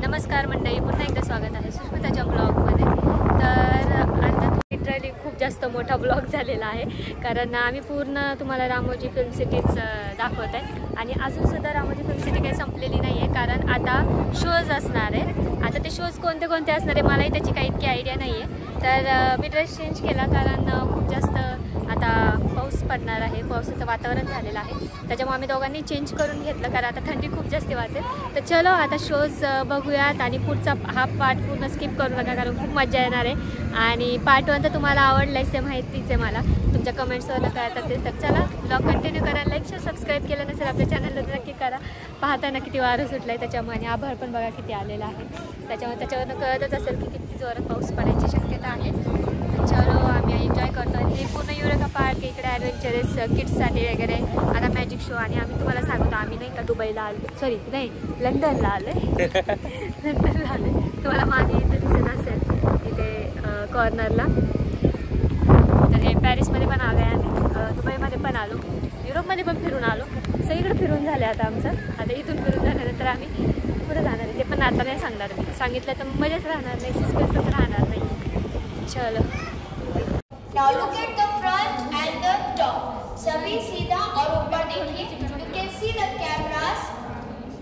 नमस्कार मंडळी, पुन्हा एकदा स्वागत आहे सुष्मिताच्या ब्लॉगमध्ये। तर आता लिटरली खूप जास्त मोठा ब्लॉग झालेला आहे, कारण आम्ही पूर्ण तुम्हाला रामोजी फिल्म सिटीच दाखवत आहे आणि अजूनसुद्धा रामोजी फिल्म सिटी काही संपलेली नाही आहे, कारण आता शोज असणार आहे। आता ते शोज कोणते कोणते असणार आहे मलाही त्याची काही इतकी आयडिया नाही आहे। तर मी ड्रेस चेंज केला, कारण खूप जास्त आता पाऊस पडणार आहे, पावसाचं वातावरण झालेलं आहे, त्याच्यामुळे आम्ही दोघांनी चेंज करून घेतलं, कारण आता थंडी खूप जास्त वाजेल। तर चलो आता शोज बघूयात आणि पुढचा हा पार्ट पूर्ण स्किप करू नका, कारण खूप मजा येणार आहे। आणि पार्ट 1 तर तुम्हाला आवडलाच ते माहितीच आहे, मला तुमच्या कमेंट्सवरनं कळतात ते। तर चला ब्लॉग कंटिन्यू करा, लाईक शेअर सबस्क्राईब केलं नसेल आपल्या चॅनलला तर नक्की करा। पाहताना किती वारं सुटलं आहे त्याच्यामुळे, आणि आभाळ पण बघा किती आलेला आहे, त्याच्यावरनं कळतच असेल की किती जोरात पाऊस पडायची शक्यता आहे। चलो आम्ही एन्जॉय करतो आणि हे पूर्ण युरेका पार्क, इकडे ॲडव्हेंचरस किड्ससाठी वगैरे आता मॅजिक शो। आणि आम्ही तुम्हाला सांगतो आम्ही नाही का दुबईला आलो, सॉरी नाही लंडनला आलो आहे लंडनला आलो आहे, तुम्हाला मागे इथे दिसत असेल इथे कॉर्नरला। तर हे पॅरिसमध्ये पण आलो आहे आम्ही, दुबईमध्ये पण आलो, युरोपमध्ये पण फिरून आलो, सगळीकडे फिरून झालं आहे आता आमचं। आता इथून फिरून झाल्यानंतर आम्ही पुढे जाणार आहे, ते पण आता नाही सांगणार मी, सांगितलं तर मजाच राहणार नाही, सस्पेन्सच राहणार नाही। चलो Now look at the front and the top. सभी सीधा और ऊपर देखिए। You can see the cameras.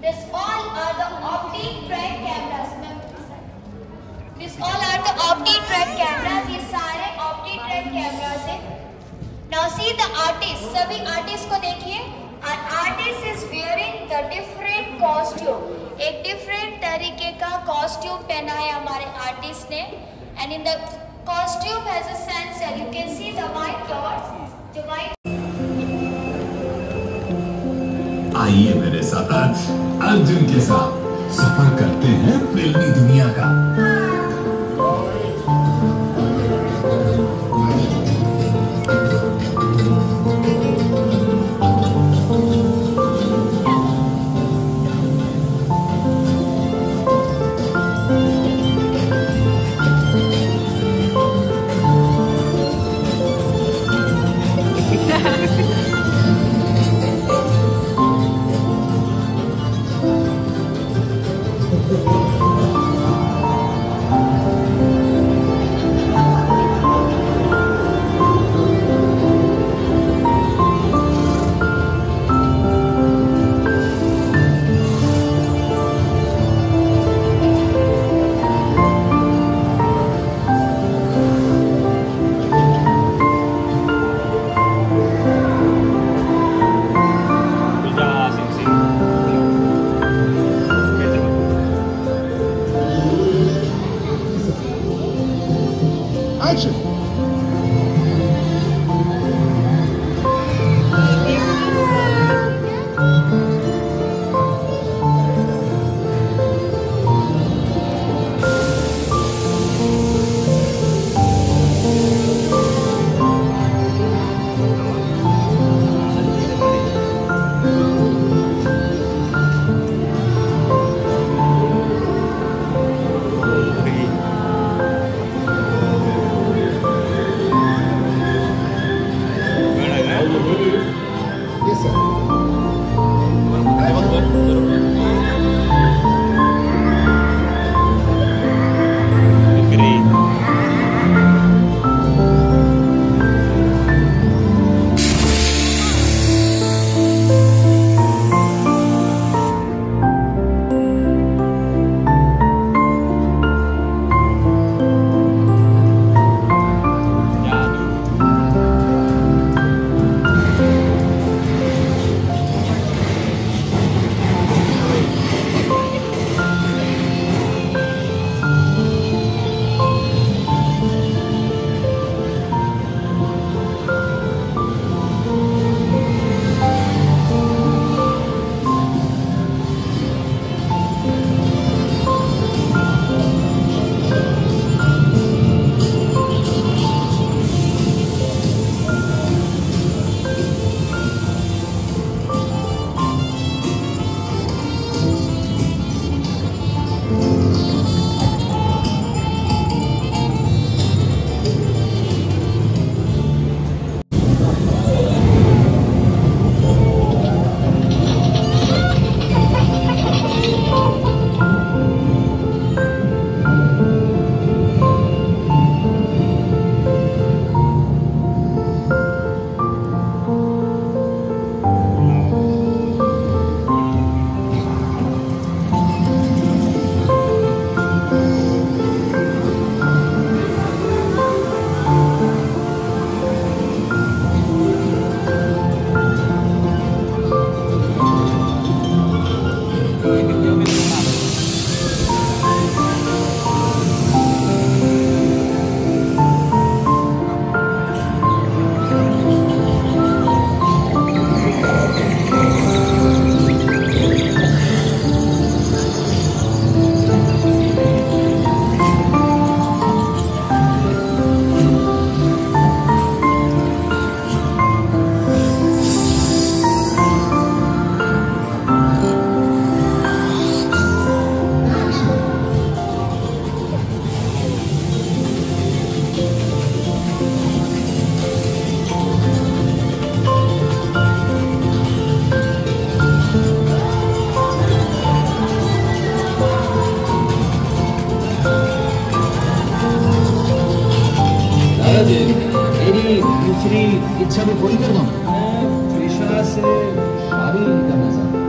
This all are the OptiTrack cameras. This all are the OptiTrack cameras. ये सारे OptiTrack cameras हैं। Now see the artist. सभी artist को देखिए। An artist is wearing the different costume. एक different तरीके का costume पहना है हमारे artist ने। And in the costume has a sensor. You can see the white dots. The white. आइए मेरे साथ आज अर्जुन के साथ सफर करते हैं फिल्मी दुनिया का। जी मेरी दूसरी इच्छा भी पूरी कर दो। मैं त्रिशा से शादी करना चाहता हूँ।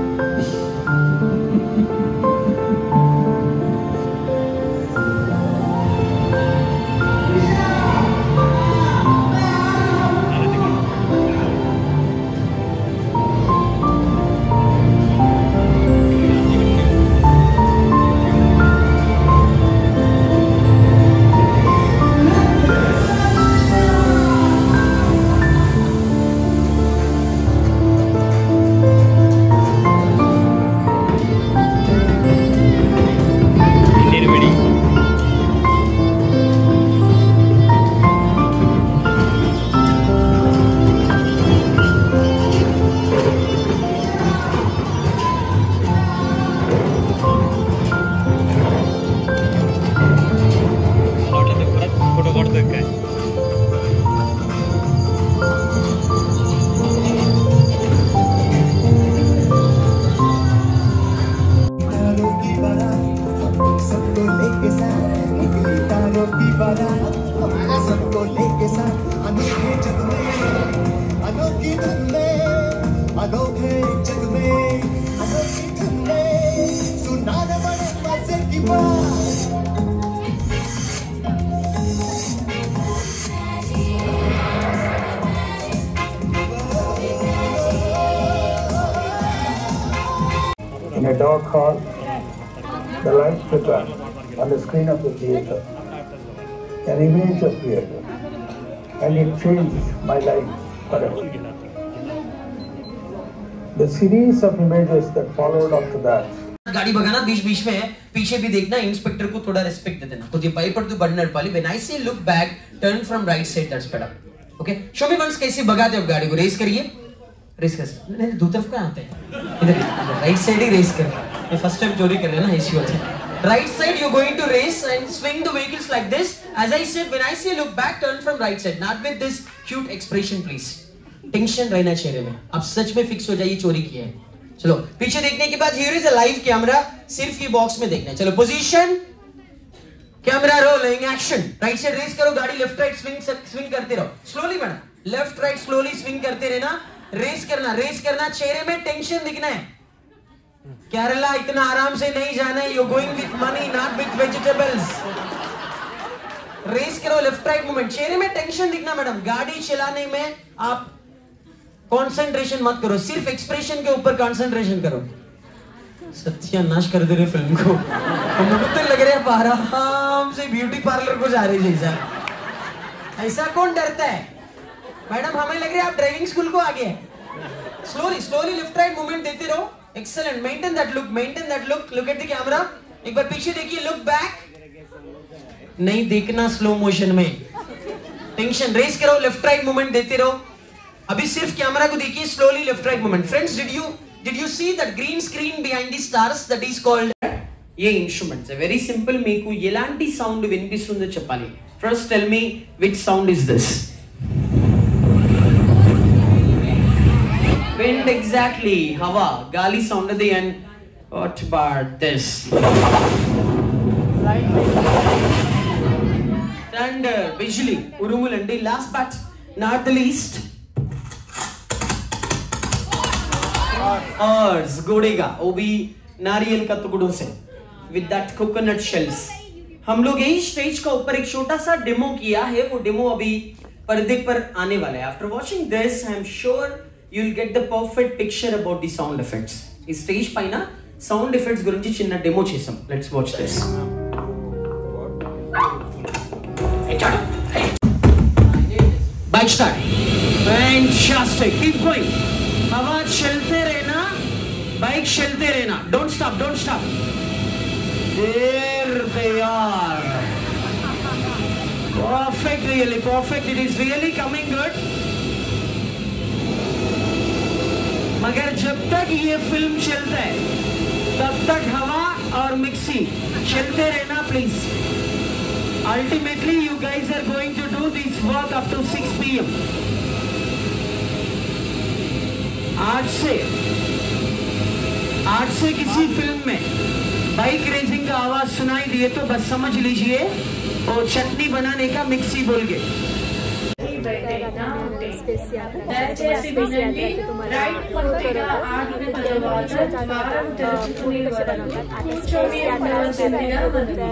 सबको लेके साथ अनोखे जग में, अनोखी धुन में, अनोखे जग में, अनोखी धुन में सुनाने बड़े मजे की बात। In a dark hall, the lights flicker on the screen of the theater. An image appeared, and it changed my life forever. The series of images that followed after that. गाड़ी भगाना बीच बीच में है, पीछे भी देखना, इंस्पेक्टर को थोड़ा respect दे देना. खुद भयपड़तू बड़ी नडपाली. When I say look back, turn from right side, that's better. Okay? Show me once कैसे भगाते हो गाड़ी को. रेस करिए. रेस कर. नहीं दो तरफ कहाँ आते हैं? इधर राइट साइड ही रेस कर. ये फर्स्ट टाइम चोरी कर लेना इसी वजह से. Right side you're going to race and swing the vehicles like this. As I said, when I say look back, turn from right side. Not with this cute expression, please. Tension रहना चेहरे में. अब सच में fix हो जाइए चोरी किया है. चलो पीछे देखने के बाद here is a live camera. सिर्फ ये बॉक्स में देखना है. चलो position, camera rolling, action. Right side race करो, गाड़ी लेफ्ट राइट स्विंग करते रहो. स्लोली बढ़ा, लेफ्ट राइट स्लोली स्विंग करते रहना. रेस करना, चेहरे में टेंशन दिखना है. केरला इतना आराम से नहीं जाना है. You going with money not with vegetables. Race करो, लेफ्ट राइट मूवमेंट, चेहरे में टेंशन दिखना. मैडम गाड़ी चलाने में आप कंसंट्रेशन मत करो, सिर्फ एक्सप्रेशन के ऊपर कंसंट्रेशन करो. सत्यानाश कर दे रहे फिल्म को. मुझे तो लग रहा है आराम से ब्यूटी पार्लर को जा रही जैसा. ऐसा कौन डरता है मैडम? हमें लग रहा है आप ड्राइविंग स्कूल को आगे हैं. स्लोली लेफ्ट राइट मूवमेंट देते रहो. Excellent. Maintain that look. Look at the camera. एक बार पीछे देखिए. Look back. नहीं देखना स्लो मोशन में. टेंशन. रेस करो, लेफ्ट राइट मूवमेंट देते रहो. अभी सिर्फ कैमरा को देखिए. Slowly left right movement. Friends, did you see that green screen behind the stars? That is called. ये instruments है. Very simple. మీకు ఎలాంటి సౌండ్ వినిపిస్తుందో చెప్పాలి. First tell me which sound is this? Wind, exactly. हवा, गाली sound at the end. What about this? Thunder, बिजली, उरुमुलंडी. Last but not the least. Earth, गोड़ेगा, वो भी नारियल का टुकड़ों से. With that coconut shells. हम लोग यही स्टेज का ऊपर एक छोटा सा डेमो किया है. वो डेमो अभी पर्दे पर आने वाला है. After watching this, I am sure you'll get the perfect picture about the sound effects. ఈ స్టేజ్ పైన సౌండ్ ఎఫెక్ట్స్ గురించి చిన్న డెమో చేసాం. Let's watch this. Bike start. Fantastic. Keep going. आवाज चलते रहना, बाइक चलते रहना. Don't stop. There they are. Perfect, really perfect. It is really coming good. मगर जब तक ये फिल्म चलता है तब तक हवा और मिक्सी चलते रहना please. Ultimately you guys are going to do this work up to 6 PM. आज से किसी फिल्म में बाइक रेसिंग का आवाज सुनाई दिए तो बस समझ लीजिए वो चटनी बनाने का मिक्सी बोल के. అయితే అయినా ఉంటే దయచేసి వినండి. రైడ్ పూర్తయిన 6 గంటల తర్వాత ద్వారం తెరుచుకునే వరకు కూర్చొని ఉండాల్సిందిగా మనవి.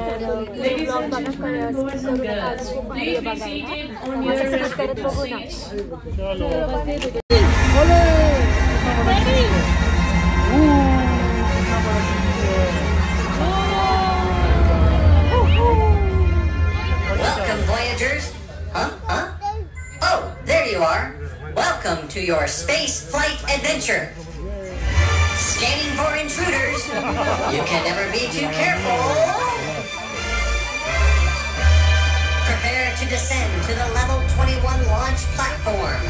Ladies and gentlemen, boys and girls, please be seated on your respective seats. Welcome, Voyagers. Oh, there you are. Welcome to your space flight adventure. Scanning for intruders. You can never be too careful. Prepare to descend to the level 21 launch platform.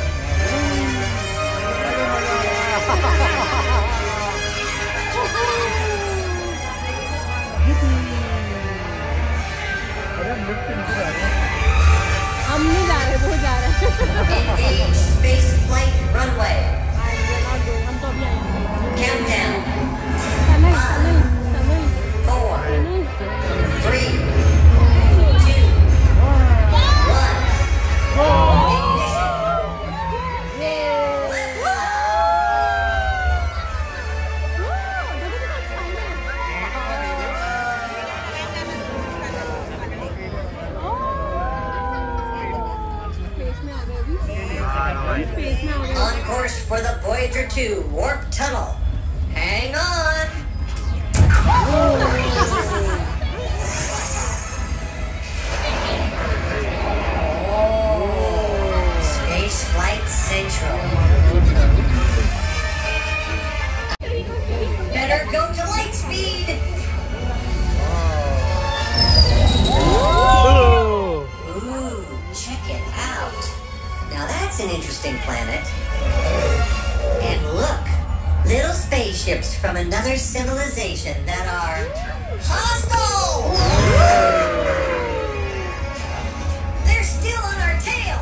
हम नहीं जा रहे, वो जा रहे हैं। Engage space flight runway. हम तो अभी आएंगे। Countdown. समय 4, 3, 2, 1. Ignition. On course for the Voyager 2 warp tunnel. Hang on. Space Flight Central. Better go to light speed. Ooh, check it out. Now that's an interesting planet. And look, little spaceships from another civilization that are hostile! They're still on our tail!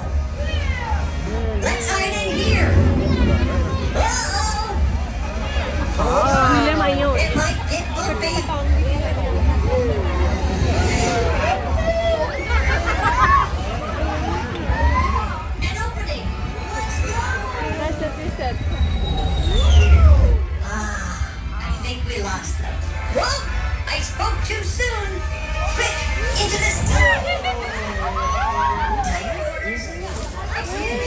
Let's hide in here! Uh-oh! Hold on, it might get bumpy! An opening! Let's go! I think we lost them. Whoa! I spoke too soon! Quick! Into this tunnel! Tight quarters. I see it.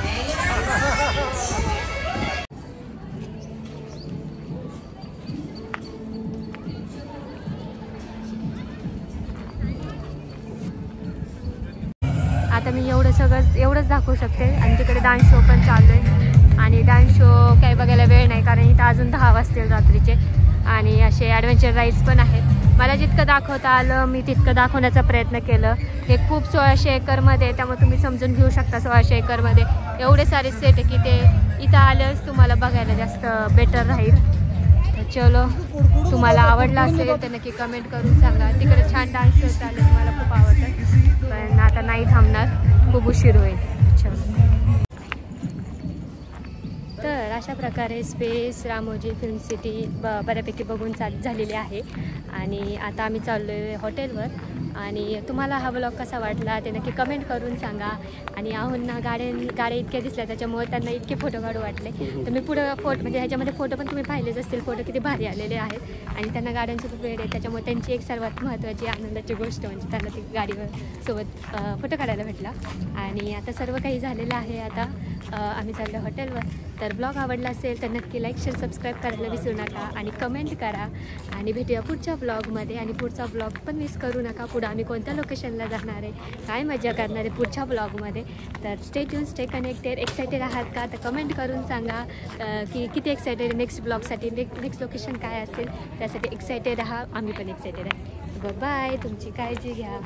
Hang in our minds. आता मी एवढंच दाखवू शकते. आणि तिकडे dance show पण चालू आहे आणि डान्स शो काही बघायला वेळ नाही कारण इथं अजून 10 वाजतील रात्रीचे. आणि असे ॲडव्हेंचर राईड्स पण आहेत. मला जितकं दाखवता आलं मी तितकं दाखवण्याचा प्रयत्न केलं. हे खूप 1600 एकरमध्ये, त्यामुळे तुम्ही समजून घेऊ शकता 1600 एकरमध्ये एवढे सारे सेट आहे की ते इथं आल्यास तुम्हाला बघायला जास्त बेटर राहील. तर चलो, तुम्हाला आवडला असेल तर नक्की कमेंट करून सांगा. तिकडे छान डान्स शो चालू आहे, मला खूप आवडतं. पण आता नाही थांबणार, खूप उशीर होईल. चलो, तर अशा प्रकारे स्पेस रामोजी फिल्म सिटी बऱ्यापैकी बघून झालेली आहे. आणि आता आम्ही चाललो आहे हॉटेलवर. आणि तुम्हाला हा व्लॉग कसा वाटला ते नक्की कमेंट करून सांगा. आणि आहोंना गाड्या इतक्या दिसल्या त्याच्यामुळे त्यांना इतके फोटो काढू वाटले. तर मी पुढं म्हणजे ह्याच्यामध्ये फोटो पण तुम्ही पाहिलेच असतील, फोटो किती भारी आलेले आहेत. आणि त्यांना गाड्यांची खूप वेळ आहे, त्याच्यामुळे त्यांची एक सर्वात महत्त्वाची आनंदाची गोष्ट म्हणजे त्यांना ती गाडीवर सोबत फोटो काढायला भेटला. आणि आता सर्व काही झालेलं आहे. आता आम्ही चाललो हॉटेलवर. तर ब्लॉग आवडला असेल तर नक्की लाईक शेअर सबस्क्राईब करायला विसरू नका आणि कमेंट करा. आणि भेटूया पुढच्या ब्लॉगमध्ये. आणि पुढचा ब्लॉग पण मिस करू नका. पुढं आम्ही कोणत्या लोकेशनला जाणार आहे, काय मजा करणार आहे पुढच्या ब्लॉगमध्ये. तर stay tune, stay connected. Excited आहात का तर कमेंट करून सांगा की किती एक्सायटेड नेक्स्ट ब्लॉगसाठी, नेक्स्ट लोकेशन काय असेल त्यासाठी एक्सायटेड आहात. आम्ही पण एक्सायटेड आहे. बाय, तुमची काळजी घ्या.